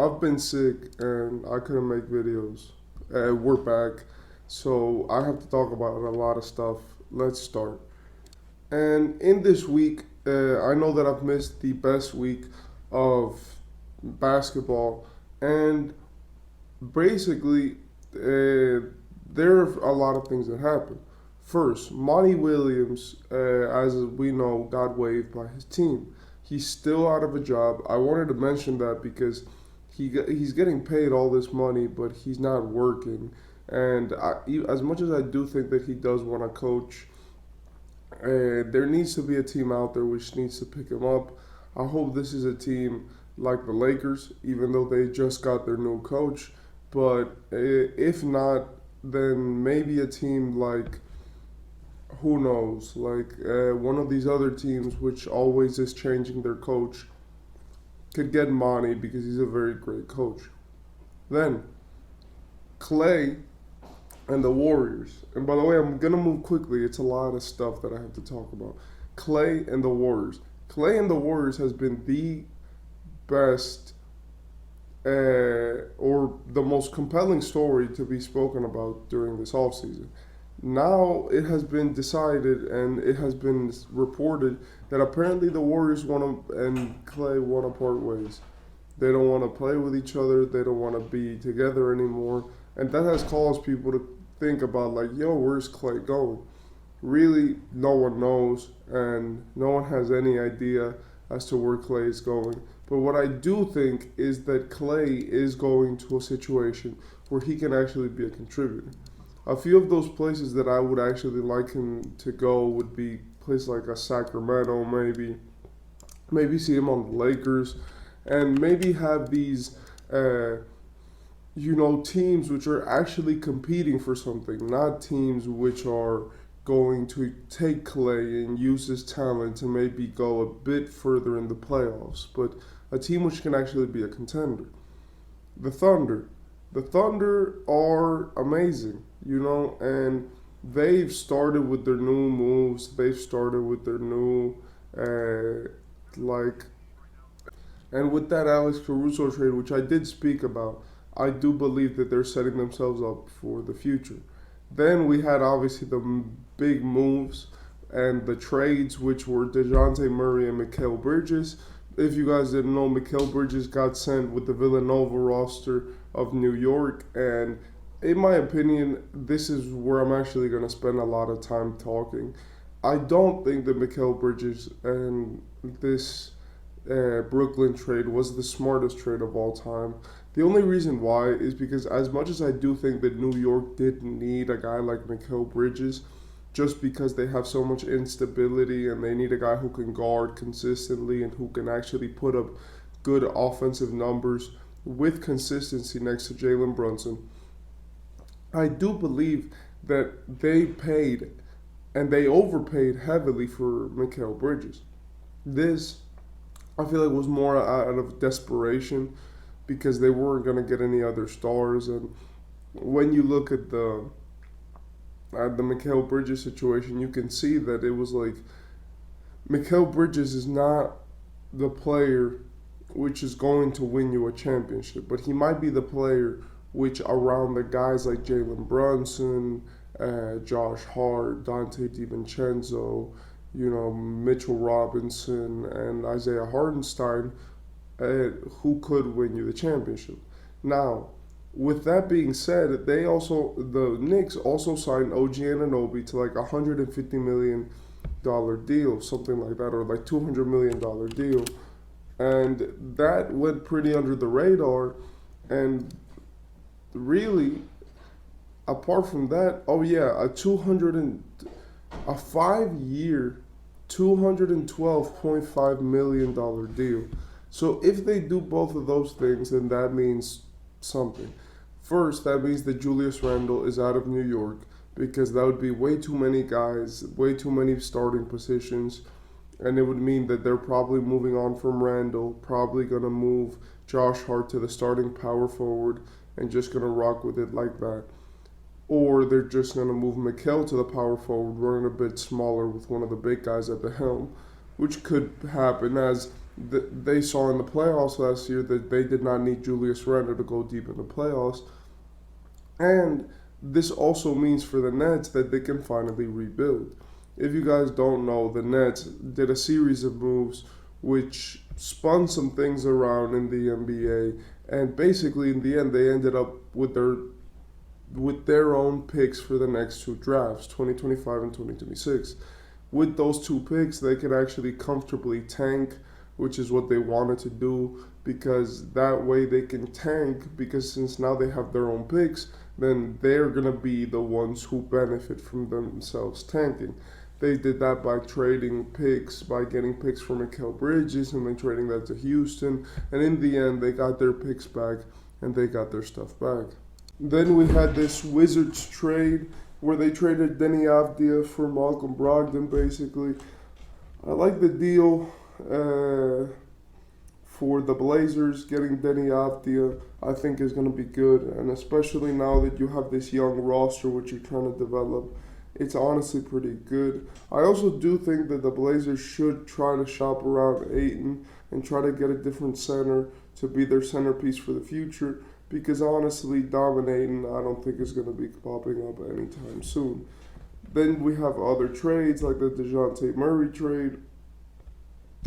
I've been sick and I couldn't make videos. We're back, so I have to talk about a lot of stuff. Let's start. And in this week, I know that I've missed the best week of basketball, and basically, there are a lot of things that happened. First, Monty Williams, as we know, got waived by his team. He's still out of a job. I wanted to mention that because he's getting paid all this money, but he's not working. And as much as I do think that he does want to coach, there needs to be a team out there which needs to pick him up. I hope this is a team like the Lakers, even though they just got their new coach. But if not, then maybe a team like, who knows, like one of these other teams which always is changing their coach could get Monty because he's a very great coach. Then Klay and the Warriors. And by the way, I'm gonna move quickly. It's a lot of stuff that I have to talk about. Klay and the Warriors. Klay and the Warriors has been the best or the most compelling story to be spoken about during this offseason. Now it has been decided and it has been reported that apparently the Warriors want to and Klay want to part ways. They don't want to play with each other. They don't want to be together anymore. And that has caused people to think about, like, yo, where's Klay going? Really, no one knows, and no one has any idea as to where Klay is going. But what I do think is that Klay is going to a situation where he can actually be a contributor. A few of those places that I would actually like him to go would be places like a Sacramento, maybe see him on the Lakers, and maybe have these, teams which are actually competing for something, not teams which are going to take Klay and use his talent to maybe go a bit further in the playoffs, but a team which can actually be a contender. The Thunder. The Thunder are amazing, and they've started with their new moves. They've started with their new, like, and with that Alex Caruso trade, which I did speak about, I do believe that they're setting themselves up for the future. Then we had obviously the big moves and the trades, which were Dejounte Murray and Mikal Bridges. If you guys didn't know, Mikal Bridges got sent with the Villanova roster of New York, and in my opinion, this is where I'm actually going to spend a lot of time talking. I don't think that Mikal Bridges and this Brooklyn trade was the smartest trade of all time. The only reason why is because, as much as I do think that New York didn't need a guy like Mikal Bridges, just because they have so much instability and they need a guy who can guard consistently and who can actually put up good offensive numbers with consistency next to Jalen Brunson. I do believe that they paid and they overpaid heavily for Mikal Bridges. This, I feel like, was more out of desperation because they weren't going to get any other stars. And when you look at the Mikal Bridges situation, you can see that it was like Mikal Bridges is not the player which is going to win you a championship, but he might be the player which, around the guys like Jalen Brunson, Josh Hart, Dante DiVincenzo, Mitchell Robinson, and Isaiah Hartenstein, who could win you the championship. Now, with that being said, the Knicks also signed OG Anunoby to like $150 million deal, something like that, or like $200 million deal, and that went pretty under the radar. And really, apart from that, oh yeah, a 5-year, $212.5 million deal. So if they do both of those things, then that means something. First, that means that Julius Randle is out of New York because that would be way too many guys, way too many starting positions, and it would mean that they're probably moving on from Randle, probably going to move Josh Hart to the starting power forward and just going to rock with it like that. Or they're just going to move Mikal to the power forward, running a bit smaller with one of the big guys at the helm, which could happen as They saw in the playoffs last year that they did not need Julius Randle to go deep in the playoffs. And this also means for the Nets that they can finally rebuild. If you guys don't know, the Nets did a series of moves which spun some things around in the NBA, and basically in the end they ended up with their own picks for the next two drafts, 2025 and 2026. With those two picks, they could actually comfortably tank, which is what they wanted to do, because that way they can tank, because since now they have their own picks, then they're going to be the ones who benefit from themselves tanking. They did that by trading picks, by getting picks from Briges and then trading that to Houston. And in the end, they got their picks back and they got their stuff back. Then we had this Wizards trade where they traded Denny Avdia for Malcolm Brogdon, basically. I like the deal for the Blazers. Getting Denny Avdia, I think, is going to be good. And especially now that you have this young roster which you're trying to develop, it's honestly pretty good. I also do think that the Blazers should try to shop around Ayton and try to get a different center to be their centerpiece for the future, because honestly, dominating, I don't think is going to be popping up anytime soon. Then we have other trades like the Dejounte Murray trade,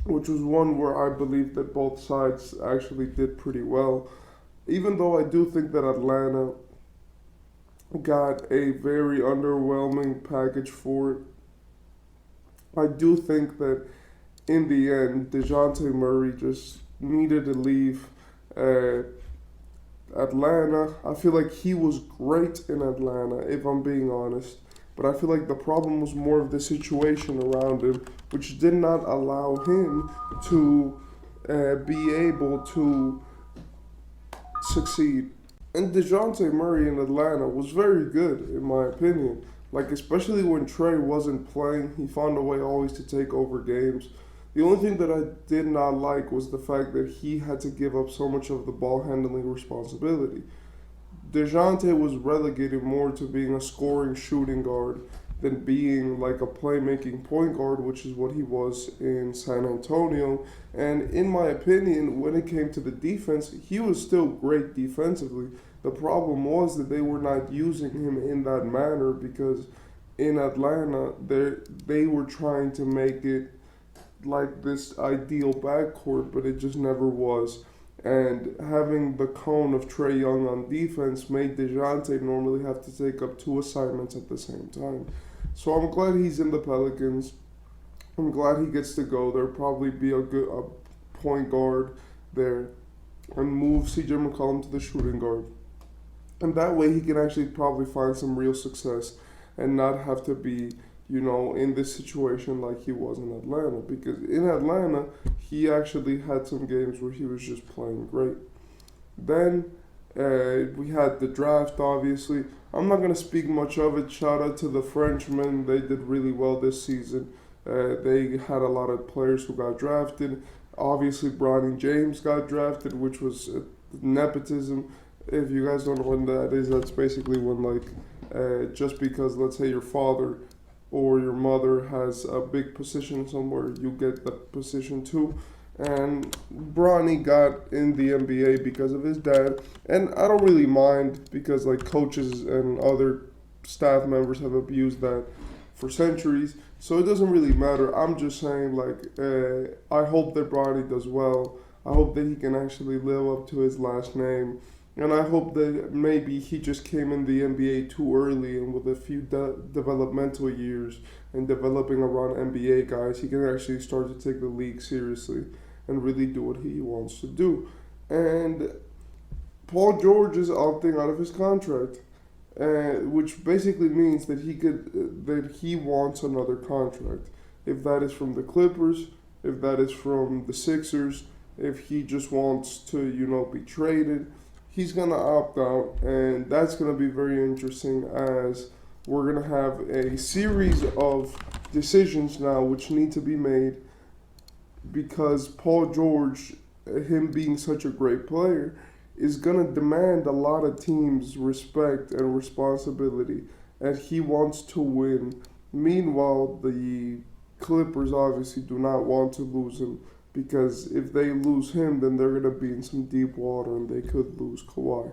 which was one where I believe that both sides actually did pretty well. Even though I do think that Atlanta got a very underwhelming package for it, I do think that in the end, Dejounte Murray just needed to leave Atlanta. I feel like he was great in Atlanta, if I'm being honest. But I feel like the problem was more of the situation around him, which did not allow him to be able to succeed. And Dejounte Murray in Atlanta was very good, in my opinion. Like, especially when Trey wasn't playing, he found a way always to take over games. The only thing that I did not like was the fact that he had to give up so much of the ball handling responsibility. Dejounte was relegated more to being a scoring shooting guard than being like a playmaking point guard, which is what he was in San Antonio. And in my opinion, when it came to the defense, he was still great defensively. The problem was that they were not using him in that manner, because in Atlanta, they were trying to make it like this ideal backcourt, but it just never was. And having the cone of Trae Young on defense made Dejounte normally have to take up two assignments at the same time. So I'm glad he's in the Pelicans. I'm glad he gets to go there, probably be a point guard there, and move CJ McCollum to the shooting guard. And that way he can actually probably find some real success and not have to be, in this situation like he was in Atlanta. Because in Atlanta, he actually had some games where he was just playing great. Then we had the draft, obviously. I'm not going to speak much of it. Shout out to the Frenchmen. They did really well this season. They had a lot of players who got drafted. Obviously, Bronny James got drafted, which was nepotism. If you guys don't know what that is, that's basically when, just because, let's say, your father or your mother has a big position somewhere, you get that position too. And Bronny got in the NBA because of his dad. And I don't really mind, because coaches and other staff members have abused that for centuries. So it doesn't really matter. I'm just saying, I hope that Bronny does well. I hope that he can actually live up to his last name. And I hope that maybe he just came in the NBA too early, and with a few developmental years and developing around NBA guys, he can actually start to take the league seriously and really do what he wants to do. And Paul George is opting out of his contract, which basically means that he wants another contract. If that is from the Clippers, if that is from the Sixers, if he just wants to, be traded, he's going to opt out, and that's going to be very interesting, as we're going to have a series of decisions now which need to be made, because Paul George, him being such a great player, is going to demand a lot of teams' respect and responsibility, and he wants to win. Meanwhile, the Clippers obviously do not want to lose him. because if they lose him, then they're gonna be in some deep water and they could lose Kawhi.